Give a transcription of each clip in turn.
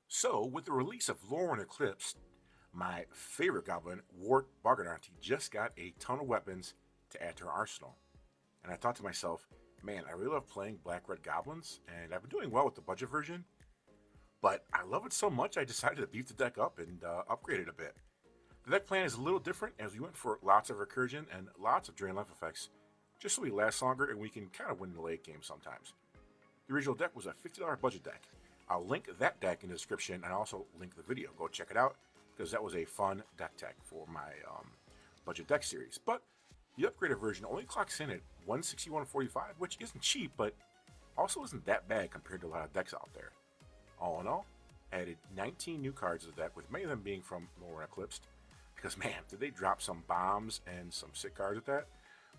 So, with the release of Lorwyn Eclipsed, my favorite goblin, Wort Boggart Auntie, just got a ton of weapons to add to her arsenal. And I thought to myself, man, I really love playing Black Red Goblins, and I've been doing well with the budget version, but I love it so much I decided to beef the deck up and upgrade it a bit. The deck plan is a little different as we went for lots of recursion and lots of drain life effects, just so we last longer and we can kind of win the late game sometimes. The original deck was a $50 budget deck. I'll link that deck in the description and also link the video. Go check it out because that was a fun deck tech for my budget deck series. But the upgraded version only clocks in at 161.45, which isn't cheap, but also isn't that bad compared to a lot of decks out there. All in all, added 19 new cards to the deck, with many of them being from Lorwyn Eclipsed. Because man, did they drop some bombs and some sick cards with that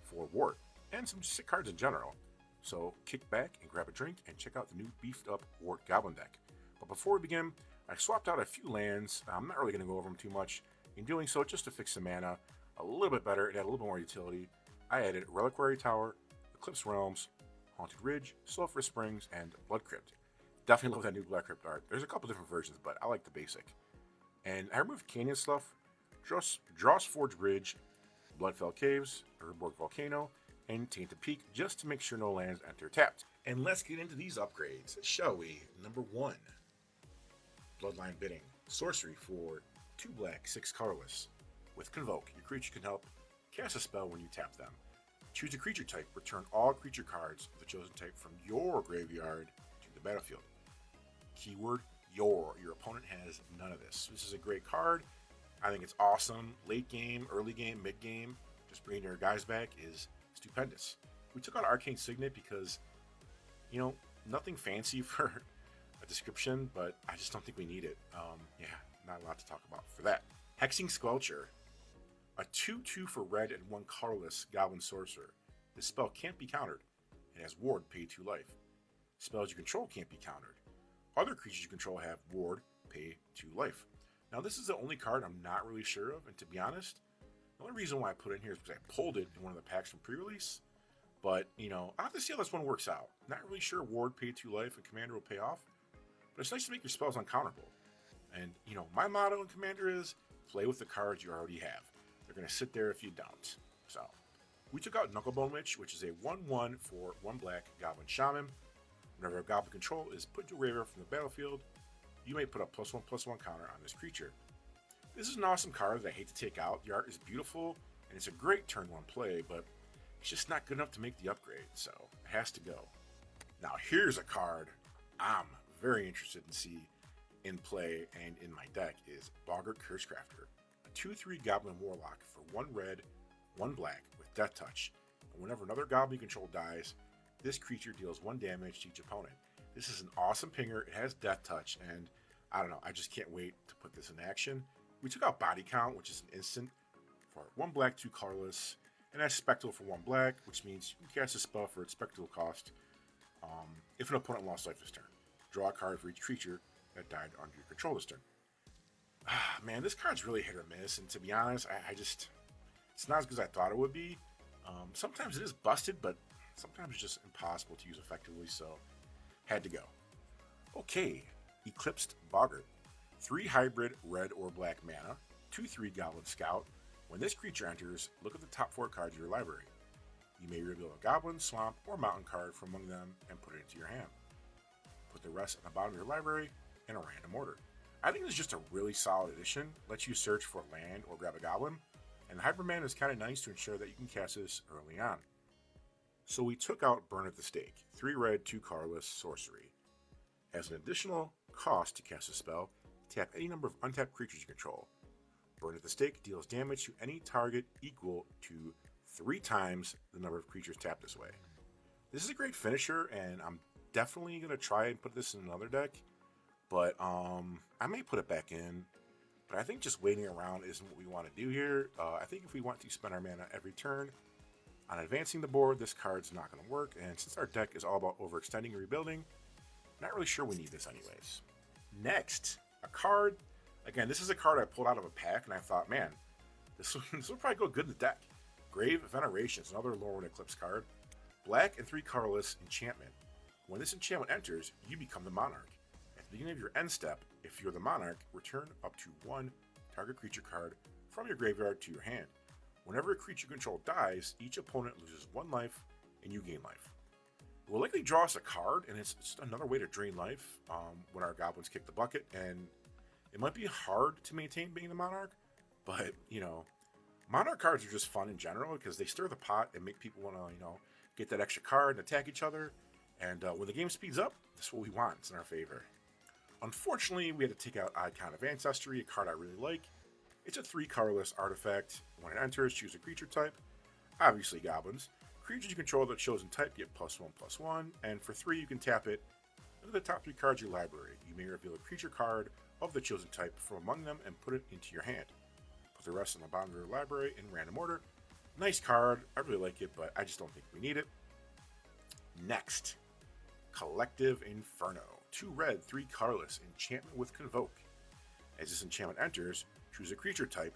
for Wort, and some sick cards in general. So kick back and grab a drink and check out the new beefed up Wort Goblin deck. But before we begin, I swapped out a few lands. I'm not really going to go over them too much. In doing so, just to fix the mana a little bit better and add a little bit more utility, I added Reliquary Tower, Eclipse Realms, Haunted Ridge, Sulphur Springs, and Blood Crypt. Definitely love that new Blood Crypt art. There's a couple different versions, but I like the basic. And I removed Canyon Slough, Dross Forge Bridge, Bloodfell Caves, Urborg Volcano, and Tainted Peak, just to make sure no lands enter tapped. And let's get into these upgrades, shall we? Number 1, Bloodline Bidding. Sorcery for 2 black, 6 colorless. With Convoke, your creature can help cast a spell when you tap them. Choose a creature type, return all creature cards of the chosen type from your graveyard to the battlefield. Keyword, your. Your opponent has none of this. This is a great card. I think it's awesome. Late game, early game, mid game, just bringing your guys back is stupendous. We took out Arcane Signet because, nothing fancy for a description, but I just don't think we need it. Not a lot to talk about for that. Hexing Squelcher, a 2/2 for red and 1 colorless goblin sorcerer. This spell can't be countered. It has Ward, pay 2 life. Spells you control can't be countered. Other creatures you control have Ward, pay 2 life. Now, this is the only card I'm not really sure of, and to be honest, the only reason why I put it in here is because I pulled it in one of the packs from pre-release. But, I'll have to see how this one works out. Not really sure Ward, pay 2 life, and Commander will pay off, but it's nice to make your spells uncounterable. And, my motto in Commander is play with the cards you already have. They're going to sit there if you don't. So, we took out Knucklebone Witch, which is a 1/1 for 1 black Goblin Shaman. Whenever a Goblin control is put to a graveyard from the battlefield, you may put a +1/+1 counter on this creature. This is an awesome card that I hate to take out. The art is beautiful, and it's a great turn 1 play, but it's just not good enough to make the upgrade, so it has to go. Now, here's a card I'm very interested in see in play and in my deck is Boggart Cursecrafter, a 2/3 Goblin Warlock for 1 red, 1 black with Death Touch, and whenever another Goblin you control dies, this creature deals 1 damage to each opponent. This is an awesome pinger. It has Death Touch, and I don't know, I just can't wait to put this in action. We took out Body Count, which is an instant for 1 black, 2 colorless, and that's Spectral for 1 black, which means you can cast a spell for its Spectral cost if an opponent lost life this turn. Draw a card for each creature that died under your control this turn. Man, this card's really hit or miss, and to be honest, it's not as good as I thought it would be. Sometimes it is busted, but sometimes it's just impossible to use effectively, so had to go. Okay, Eclipsed Boggart. 3 hybrid red or black mana, 2/3 Goblin Scout. When this creature enters, look at the top 4 cards of your library. You may reveal a Goblin, Swamp, or Mountain card from among them and put it into your hand. Put the rest at the bottom of your library in a random order. I think this is just a really solid addition. Lets you search for land or grab a Goblin, and the Hybrid Mana is kind of nice to ensure that you can cast this early on. So we took out Burn at the Stake, 3 red, 2 colorless sorcery. As an additional cost to cast a spell, tap any number of untapped creatures you control. Burn at the Stake deals damage to any target equal to 3 times the number of creatures tapped this way. This is a great finisher, and I'm definitely going to try and put this in another deck, but I may put it back in, but I think just waiting around isn't what we want to do here. I think if we want to spend our mana every turn on advancing the board, this card's not going to work, and since our deck is all about overextending and rebuilding, not really sure we need this anyways. Next, a card. Again, this is a card I pulled out of a pack, and I thought, man, this will probably go good in the deck. Grave Veneration is another Lorwyn Eclipsed card. Black and 3 colorless enchantment. When this enchantment enters, you become the monarch. At the beginning of your end step, if you're the monarch, return up to one target creature card from your graveyard to your hand. Whenever a creature you control dies, each opponent loses 1 life and you gain life. It will likely draw us a card, and it's just another way to drain life when our goblins kick the bucket. And it might be hard to maintain being the monarch, but monarch cards are just fun in general because they stir the pot and make people want to get that extra card and attack each other. And when the game speeds up, that's what we want. It's in our favor. Unfortunately, we had to take out Icon of Ancestry, a card I really like. It's a 3 colorless artifact. When it enters, choose a creature type. Obviously goblins. Creatures you control that chosen type get +1/+1, and for 3 you can tap it. Look at the top 3 cards of your library. You may reveal a creature card of the chosen type from among them and put it into your hand. Put the rest on the bottom of your library in random order. Nice card. I really like it, but I just don't think we need it. Next, Collective Inferno. 2 red, 3 colorless, enchantment with Convoke. As this enchantment enters, choose a creature type.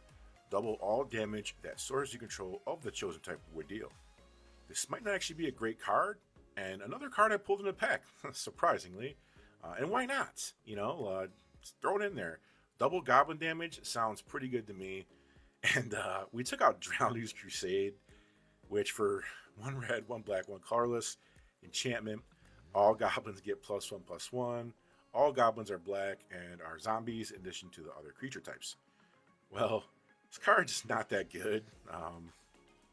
Double all damage that source you control of the chosen type would deal. This might not actually be a great card, and another card I pulled in the pack, surprisingly. And why not? Just throw it in there. Double goblin damage sounds pretty good to me. And we took out Drowning's Crusade, which for 1 red, 1 black, 1 colorless, enchantment. All goblins get +1/+1. All goblins are black and are zombies in addition to the other creature types. Well, this card's just not that good,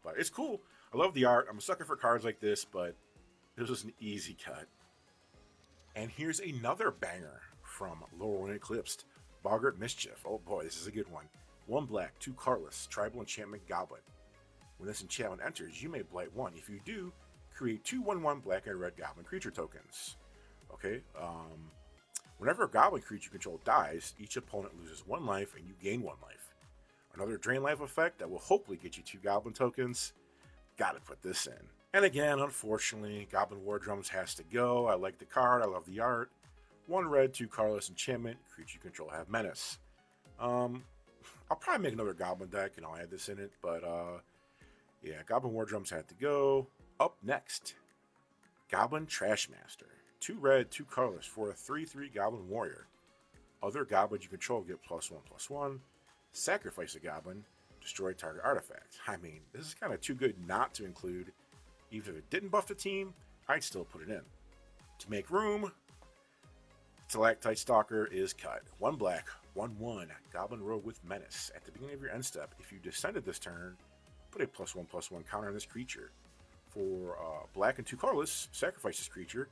but it's cool. I love the art. I'm a sucker for cards like this, but this was an easy cut. And here's another banger from Lorwyn Eclipsed, Boggart Mischief. Oh boy, this is a good one. 1 black, 2 colorless, tribal enchantment goblin. When this enchantment enters, you may blight 1. If you do, create 2 1/1 black and red goblin creature tokens. Okay, whenever a goblin creature you control dies, each opponent loses 1 life and you gain 1 life. Another drain life effect that will hopefully get you 2 goblin tokens. Gotta put this in. And again, unfortunately, Goblin War Drums has to go. I like the card, I love the art. 1 red, 2 colorless enchantment, creature you control have menace. I'll probably make another goblin deck and I'll add this in it, but yeah, Goblin War Drums had to go. Up next, Goblin Trashmaster. 2 red, 2 colorless for a 3/3 Goblin Warrior. Other goblins you control get +1/+1. Sacrifice a goblin, destroy target artifact. I mean, this is kind of too good not to include. Even if it didn't buff the team, I'd still put it in. To make room, Stalactite Stalker is cut. 1 black, 1/1 Goblin Rogue with Menace. At the beginning of your end step, if you descended this turn, put a +1/+1 counter on this creature. For black and 2 colorless, sacrifice this creature.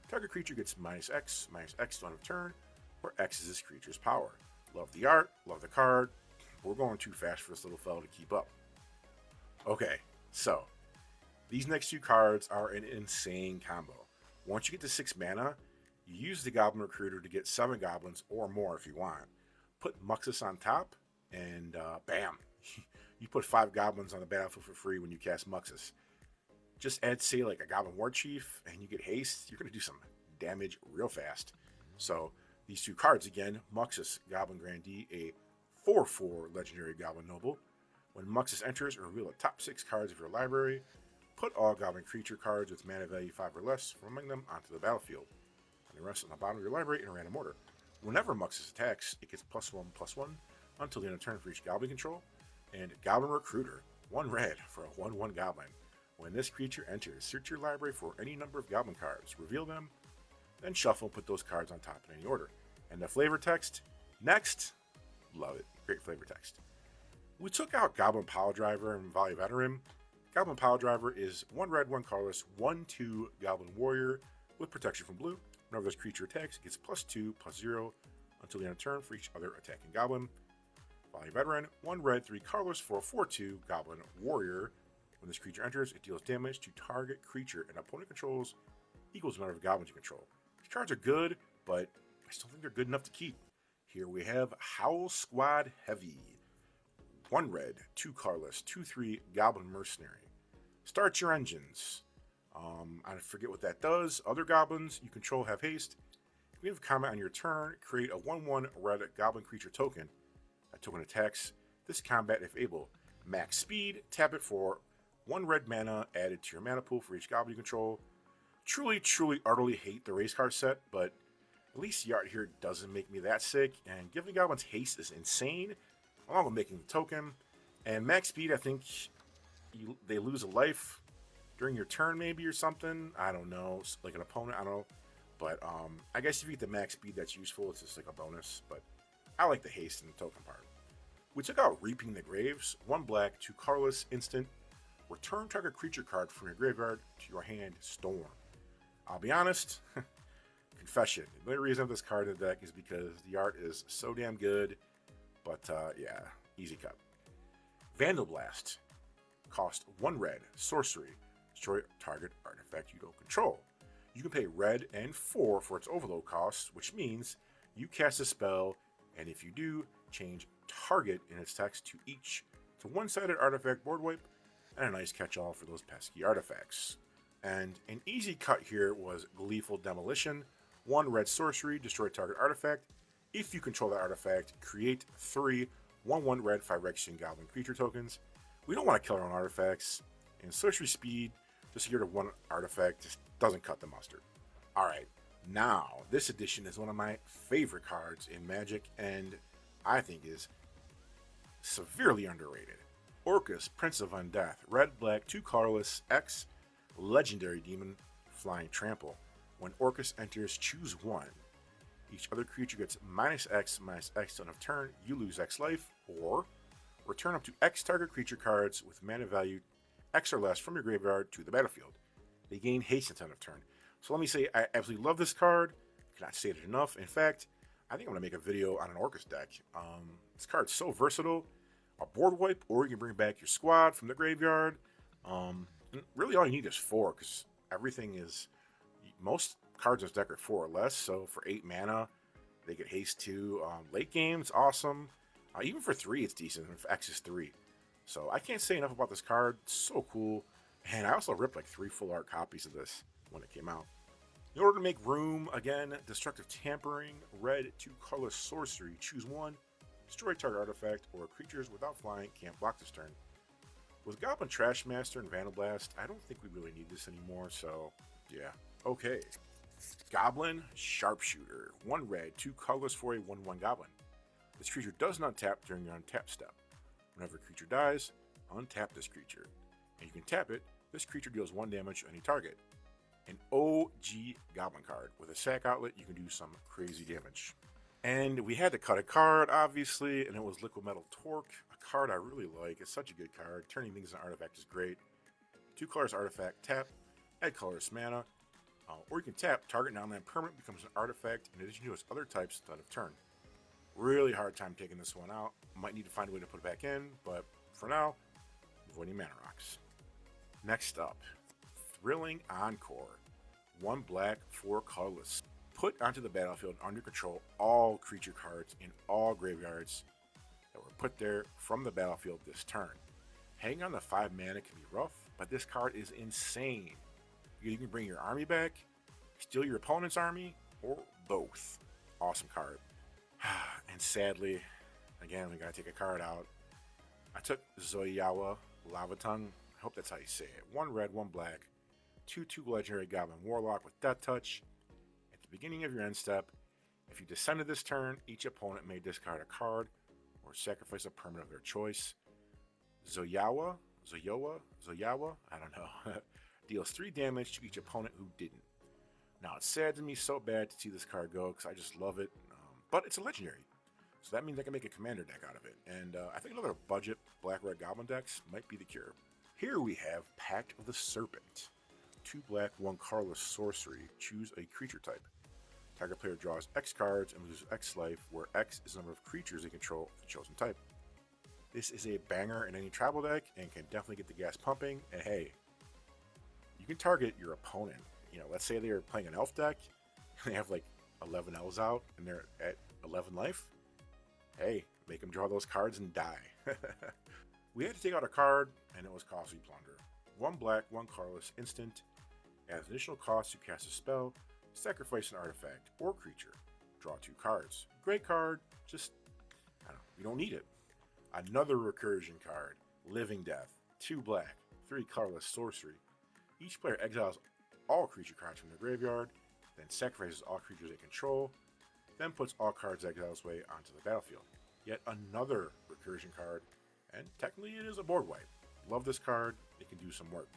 Target creature gets -X to end of turn, where X is this creature's power. Love the art, love the card. We're going too fast for this little fellow to keep up. Okay, so these next 2 cards are an insane combo. Once you get to 6 mana, you use the Goblin Recruiter to get 7 goblins or more if you want. Put Muxus on top, and bam, you put 5 goblins on the battlefield for free when you cast Muxus. Just add, say, like a Goblin War Chief, and you get haste. You're going to do some damage real fast. So these 2 cards again, Muxus Goblin Grandee, a 4/4 Legendary Goblin Noble. When Muxus enters, reveal the top 6 cards of your library. Put all Goblin creature cards with mana value 5 or less from among them onto the battlefield. And the rest on the bottom of your library in a random order. Whenever Muxus attacks, it gets +1/+1 until the end of turn for each Goblin control. And Goblin Recruiter, 1 red for a 1/1 Goblin. When this creature enters, search your library for any number of Goblin cards, reveal them, then shuffle and put those cards on top in any order. And the flavor text, next, love it, great flavor text. We took out Goblin Pile Driver and Volley Veteran. Goblin Pile Driver is 1 red, 1 colorless, 1/2 Goblin Warrior with protection from blue. Whenever this creature attacks, it gets +2/+0 until the end of turn for each other attacking goblin. Volley Veteran, 1 red, 3 colorless for a 4/2 Goblin Warrior. When this creature enters, it deals damage to target creature and opponent controls equals the number of goblins you control. These cards are good, but I still think they're good enough to keep. Here we have Howl Squad Heavy. 1 red, 2 colorless, 2/3 Goblin Mercenary. Start your engines. I forget what that does. Other goblins you control have haste. If you have a comment on your turn, create a 1/1 red Goblin creature token. That token attacks this combat if able. Max speed, tap it for 1 red mana added to your mana pool for each goblin you control. Truly, utterly hate the race card set, but At least the art here doesn't make me that sick, and giving goblins haste is insane, along with making the token. And max speed, I think they lose a life during your turn, maybe, or something. I don't know, like an opponent, I don't know. But I guess if you get the max speed, that's useful. It's just like a bonus. But I like the haste and the token part. We took out Reaping the Graves. 1 black, 2 colorless, instant. Return target creature card from your graveyard to your hand, Storm. I'll be honest, confession. The only reason I have this card in the deck is because the art is so damn good. But yeah, easy cut. Vandal Blast. Cost 1 red, sorcery. Destroy target artifact you don't control. You can pay red and 4 for its overload cost, which means you cast a spell, and if you do, change target in its text to each to one-sided artifact board wipe, and a nice catch-all for those pesky artifacts. And an easy cut here was Gleeful Demolition. 1 red sorcery, destroy target artifact. If you control that artifact, create 3 1/1 red 5 Rexian Goblin creature tokens. We don't want to kill our own artifacts, and sorcery speed, just to get rid of 1 artifact, just doesn't cut the mustard. Alright, now this edition is one of my favorite cards in Magic, and I think is severely underrated. Orcus, Prince of Undeath, red, black, 2 colorless, X, legendary demon, flying trample. When Orcus enters, choose 1. Each other creature gets -X on of turn, you lose X life, or return up to X target creature cards with mana value X or less from your graveyard to the battlefield. They gain haste until end of turn. So let me say, I absolutely love this card. I cannot say it enough. In fact, I think I'm going to make a video on an Orcus deck. This card's so versatile. A board wipe, or you can bring back your squad from the graveyard. And really all you need is 4, because everything is... Most cards in this deck are 4 or less, so for 8 mana, they get haste too. Late game, it's awesome. Even for 3, it's decent, if X is 3. So I can't say enough about this card. It's so cool. And I also ripped like 3 full art copies of this when it came out. In order to make room, again, Destructive Tampering, red, 2 colorless sorcery, choose 1, destroy target artifact, or creatures without flying can't block this turn. With Goblin Trashmaster and Vandal Blast, I don't think we really need this anymore, so yeah. Okay. Goblin Sharpshooter, 1 red, 2 colorless for a 1/1 goblin. This creature does not tap during your untap step. Whenever a creature dies, untap this creature. And you can tap it, this creature deals 1 damage to any target. An OG Goblin card. With a sack outlet, you can do some crazy damage. And we had to cut a card, obviously, and it was Liquid Metal Torque, a card I really like. It's such a good card. Turning things into artifact is great. 2 colors artifact, tap, add colorless mana, or you can tap, target non-land permanent becomes an artifact in addition to its other types at the end of turn. Really hard time taking this one out. Might need to find a way to put it back in, but for now, avoiding mana rocks. Next up, Thrilling Encore. 1 black, 4 colorless. Put onto the battlefield under control all creature cards in all graveyards that were put there from the battlefield this turn. Hanging on the 5 mana can be rough, but this card is insane. You can bring your army back, steal your opponent's army, or both. Awesome card. And sadly, again, we gotta take a card out. I took Zoyawa Lavatongue. I hope that's how you say it. 1 red, 1 black, 2/2 legendary Goblin Warlock with Death Touch. At the beginning of your end step, if you descended this turn, each opponent may discard a card or sacrifice a permanent of their choice. Zoyawa, I don't know. Deals 3 damage to each opponent who didn't. Now, it saddens me so bad to see this card go because I just love it, but it's a legendary. So that means I can make a commander deck out of it. And I think another budget black-red goblin decks might be the cure. Here we have Pact of the Serpent. 2 black, 1 colorless sorcery. Choose a creature type. Target player draws X cards and loses X life, where X is the number of creatures they control of the chosen type. This is a banger in any tribal deck and can definitely get the gas pumping. And hey, you can target your opponent. You know, let's say they're playing an elf deck and they have like 11 elves out and they're at 11 life. Hey, make them draw those cards and die. We had to take out a card, and it was Costly Plunder. 1 black, 1 colorless, instant. As additional cost, you cast a spell, sacrifice an artifact or creature. Draw 2 cards. Great card, just, I don't know, we don't need it. Another recursion card, Living Death. 2 black, 3 colorless sorcery. Each player exiles all creature cards from their graveyard, then sacrifices all creatures they control. then puts all cards exiled way onto the battlefield. Yet another recursion card, and technically it is a board wipe. Love this card, it can do some work.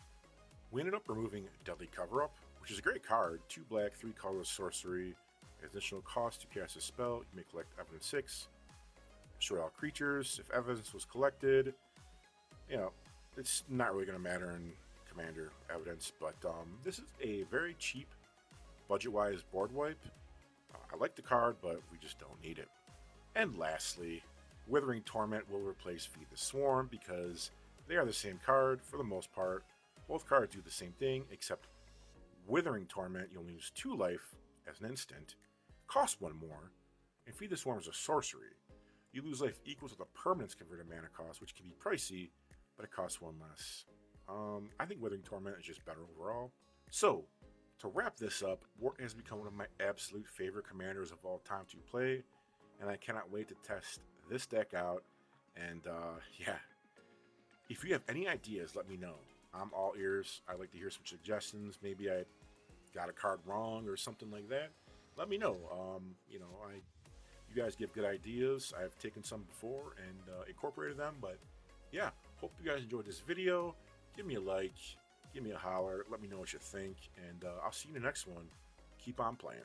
We ended up removing Deadly Cover Up, which is a great card. 2 black, 3 colorless sorcery. Additional cost to cast a spell, you may collect evidence 6. Destroy all creatures. If evidence was collected, it's not really going to matter in Commander evidence, but this is a very cheap, budget-wise board wipe. I like the card, but we just don't need it. And lastly, Withering Torment will replace Feed the Swarm because they are the same card for the most part. Both cards do the same thing, except Withering Torment, you only use 2 life as an instant, cost 1 more, and Feed the Swarm is a sorcery. You lose life equal to the permanence converted mana cost, which can be pricey, but it costs 1 less. I think Withering Torment is just better overall. So, to wrap this up, Wort has become one of my absolute favorite commanders of all time to play, and I cannot wait to test this deck out. And yeah, if you have any ideas, let me know. I'm all ears. I'd like to hear some suggestions. Maybe I got a card wrong or something like that. Let me know. You guys give good ideas. I've taken some before and incorporated them, but yeah, hope you guys enjoyed this video. Give me a like, give me a holler, let me know what you think, and I'll see you in the next one. Keep on playing.